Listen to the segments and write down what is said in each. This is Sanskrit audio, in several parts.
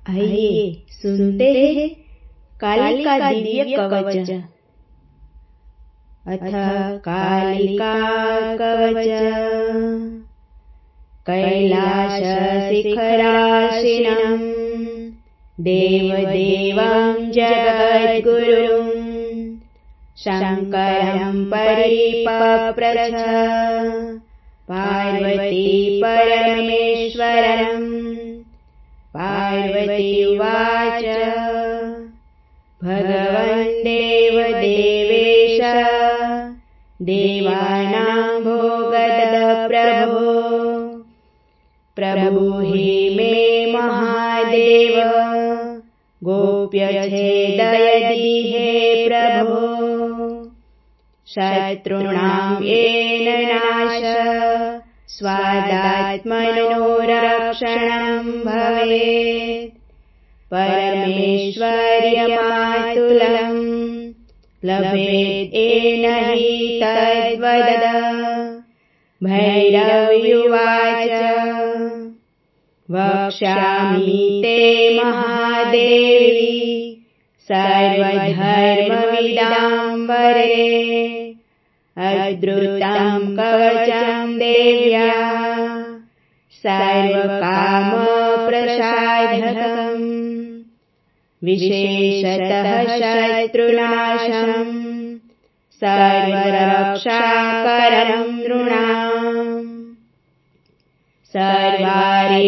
आइए सुनते हैं कालिका दिव्य कवच। अथ कालिका कवच। कैलास शिखरासीनं देवदेवं जगद्गुरुं शङ्करं परिपप्रच्छ पार्वती परमेश्वरम्। पार्वती उवाच भगवन् देवदेवेश देवानां भोगद प्रभो प्रभुहि मे महादेव गोप्यच्छेदयदिहे प्रभो शत्रूणां येन नाश स्वादात्मनो रक्षणं भवेत्। परमेश्वर्यमातुलं लभेत् येन हि तद्वद। भैरव्युवाच वक्ष्यामि ते महादेवी सर्वधर्मविदाम्बरे अद्भुतं कवचं देव्या सर्वकामप्रसाधकम्। विशेषतः शत्रुनाशं सर्वरक्षाकरं नृणाम्। सर्वारिष्टप्रशमनं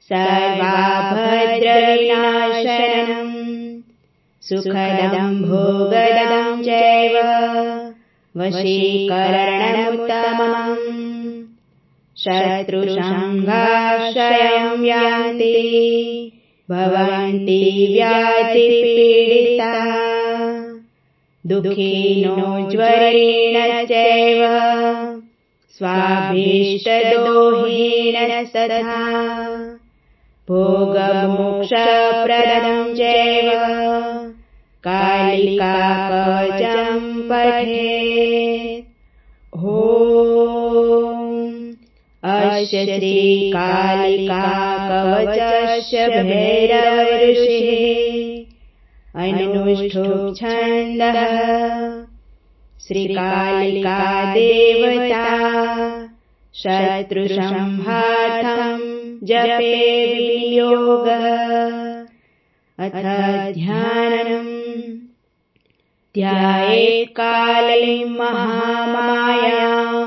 सर्वाभद्रविनाशनम् सुखदं भोगदं चैव वशीकरणमुत्तमम्। शत्रुसंघाश्रयं यान्ति भवन्ति व्याधिपीडिताः दुःखिनो ज्वरेण चैव स्वाभीष्टदोषेण भोगमोक्षप्रदं चैव कालिका कवचं पठेत्। अस्य श्रीकालिका कवचस्य भैरवऋषिः अनुष्ठुप् छन्दः। श्रीकालिका देवता शत्रुसंहार्थं जपे विनियोगः। अथ ध्यानम्। ध्यायेत् कालीं महामायां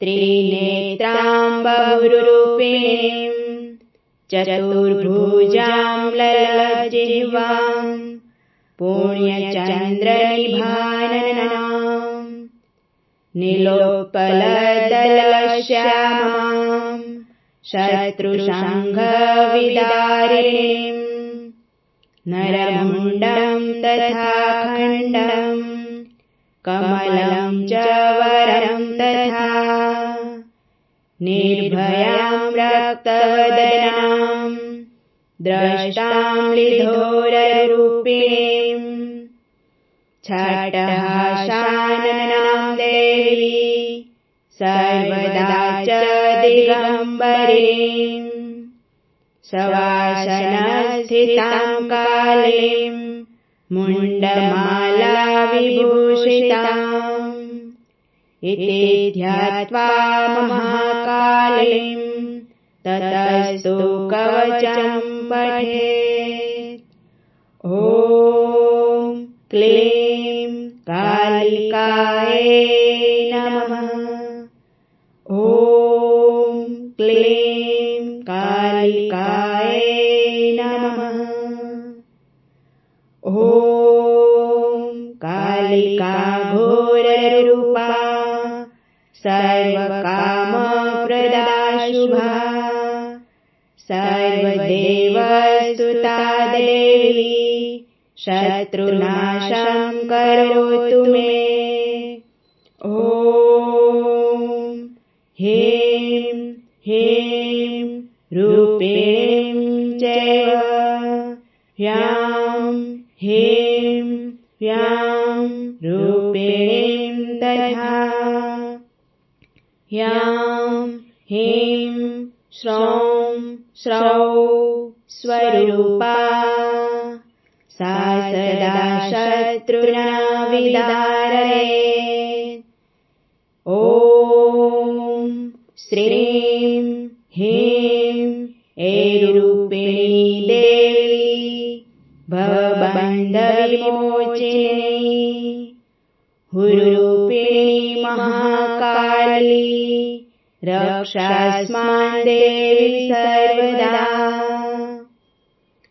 त्रिनेत्रां बहुरूपिणीं चतुर्भुजां ललज्जिह्वां पुण्यचन्द्रनिभाननां नीलोत्पलदलश्यामां शत्रुसंघविदारिणीं नरमुण्डं तथा खण्डं कमलं च वरं तथा निर्भयां रक्तवदनां द्रष्टां लिधोररूपिणीं छाटहासाननां देवी सर्वदा च दिगम्बरीं शवासनस्थितां कालीं मुण्डमाला विभूषिताम्। इति ध्यात्वा महाकालीं ततस्तु कवचं पठेत्। ॐ क्लीं कालिकायै नमः। ॐ क्लीं कालिकायै नमः। ॐ कालिका घोररूपा सर्वकामप्रदा शुभा सर्वदेवस्तुता देवी शत्रुनाशं करोतु मे। ॐ ह्रीं ह्रीं रूपिणीं चैव ह्यां ह्रीं ह्यां रूपिणीं तथा ह्यां ह्रीं श्रौं स्रौ स्वरूपा सा सदा शत्रुना विदारयेत्। ॐ श्रीं ह्रीं ऐरूपिणी देवी भवबन्धविमोचिनी हुरूपिणी महाकाली रक्षास्मान् देवी सर्वदा।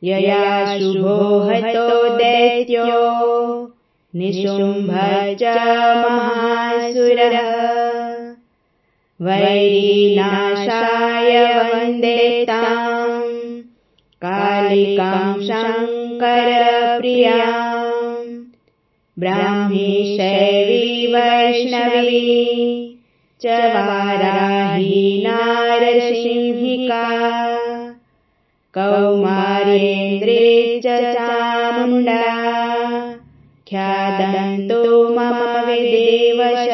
यया शुभो हतो दैत्यो निशुम्भ च महासुरः वैरीनाशाय वन्दे ताम् कालिकां शङ्करप्रियाम्। ब्राह्मी शैवी वैष्णवी च वाराही नारसिंहिका कौमार्येन्द्री च चामुण्डा ख्यादन्तु मम विदेवश।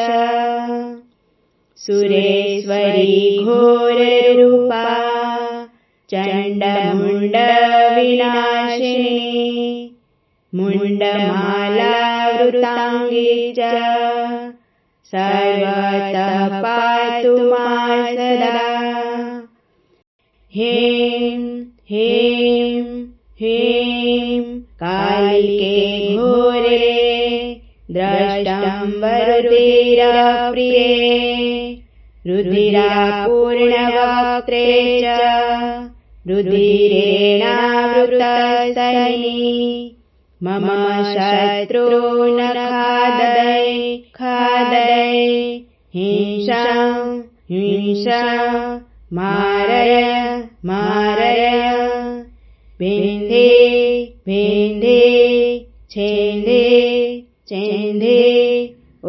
सुरेश्वरी घोररूपा चण्डमुण्डविनाशिनी मुण्डमालावृताङ्गी च सर्वतः पातु मां सदा। ह्रीं ह्रीं ह्रीं कालिके घोरे द्रष्टुम्बरुधिरप्रिये रुधिरापूर्णवक्त्रे च रुधिरेणावृतस्तनी मम शत्रून् खादय हिंसा मारय भिन्धे छेन्दे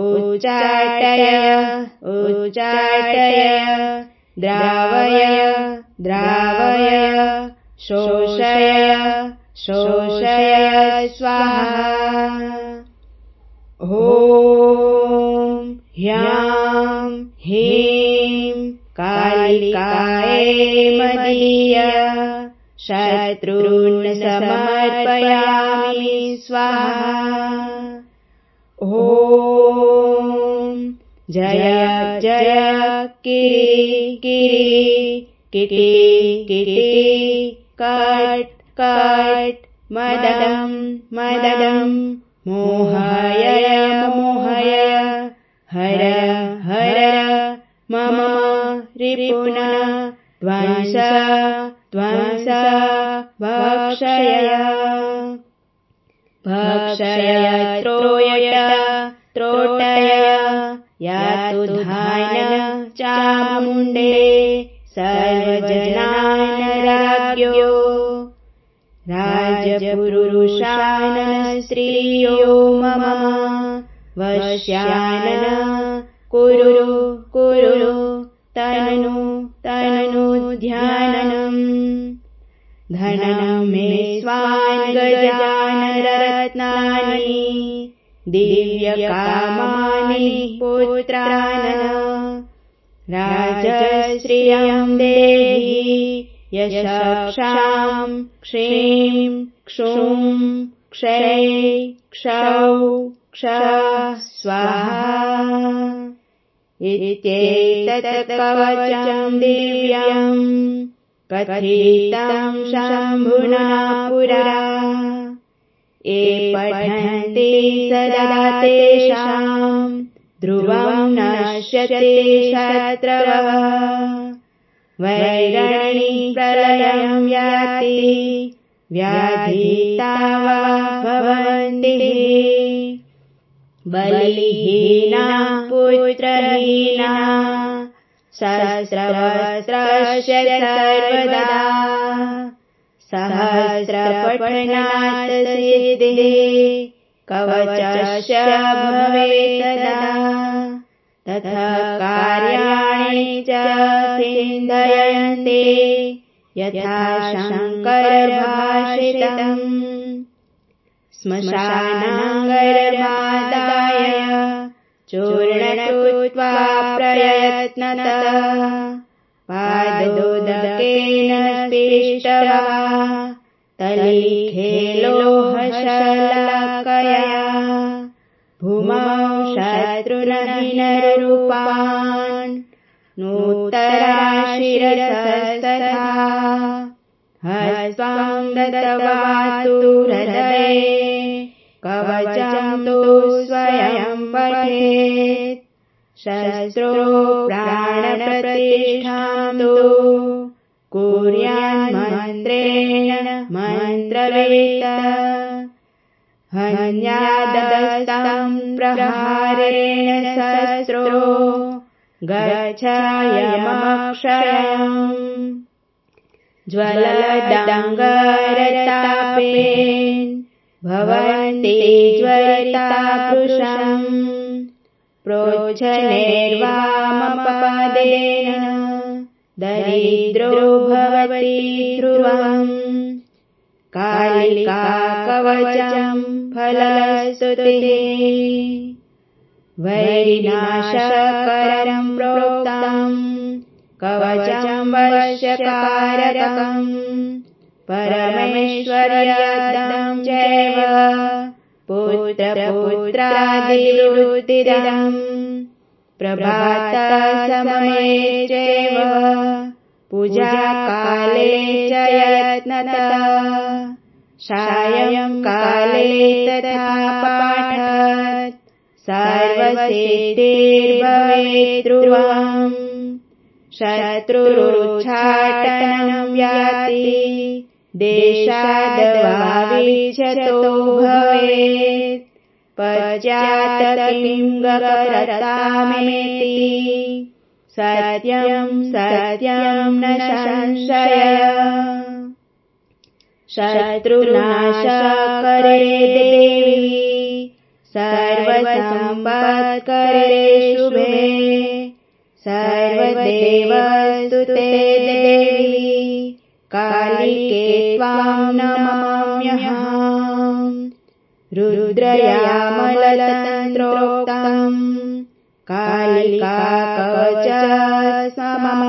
उच्चाटय द्रावय शोषय स्वाहा। ॐ ह्यां ह्रीं कालिकायै मदीय शत्रून् समर्पयामि स्वाहा। ॐ जय जय किरी कट मदं मोहय हर मम रिपुन ध्वंस भक्षय त्रोटय यातु धान चामुण्डे सर्वजनान् राज्ञो राजपुरुषान् स्त्रियो मम वश्यान् कुरु तनु ध्यानम्। धनं मे स्वान् गजान् रत्नानि दिव्यकामानि पुत्रान् राजश्रियं देहि यशक्षां क्षीं क्षुं क्षै क्षौ स्वाहा। इत्येतत् कवचं दिव्यं कथितं शम्भुना पुरा ये पठन्ति सदा तेषां ध्रुवं नश्यते शत्रवः वैरिणी प्रलयं याति व्याधिता भवन्ति बलिहीना पुत्रहीना सहस्रवस्त्रस्य सर्वदा सहस्रपठनात् सिद्धिः कवचस्य भवेत् सदा तथा कार्याणि च सिद्धयन्ते यथा शङ्करभाषितम् श्मशानाङ्गरमादाय चूर्णकृत्वा प्रयत्नतः पादोदके मोदकेन स्पृष्ट्वा तलिखेलोहशलाकया भूमौ शत्रुरहिनरूपान् नूतराशिरसस्तथा हस्त्वां दत्त्वातु हृदये कवचं तु स्वयं पठेत् शस्त्रो प्राणप्रतिष्ठां तु कुर्यान्मन्त्रेण मन्त्रवेत्ता हन्यादस्तं प्रहारेण शस्त्रो गच्छायमक्षयम् ज्वलदङ्गरतापेन भवन्ति ज्वरिता पुरुषम् प्रोच्छनेर्वामपादेन दरिद्रो भवति ध्रुवम् कालिका कवचं फलस्तुतिः वैरिनाशकरं प्रोक्तम् कवचं वश्यकारकम् परमेश्वर्यदं चैव पुत्रपुत्रादिवृत्तिदम् प्रभातसमये चैव पूजाकाले च यत्नतः सायंकाले तथा पाठत् सर्वसिद्धिर्भवेत् ध्रुवम् शत्रुरुच्चाटनं याति देशाद्वाविच्छतो भवेत् पश्चात् किं कर्तामेति सत्यं सत्यं न संशयः शत्रुनाशकरे देवी सर्वसम्पत्करे शुभे सर्वदेवस्तुते देवी कालिके त्वां नमाम्यहम् रुद्रयामलतन्त्रोक्तम् कालिका कवच समः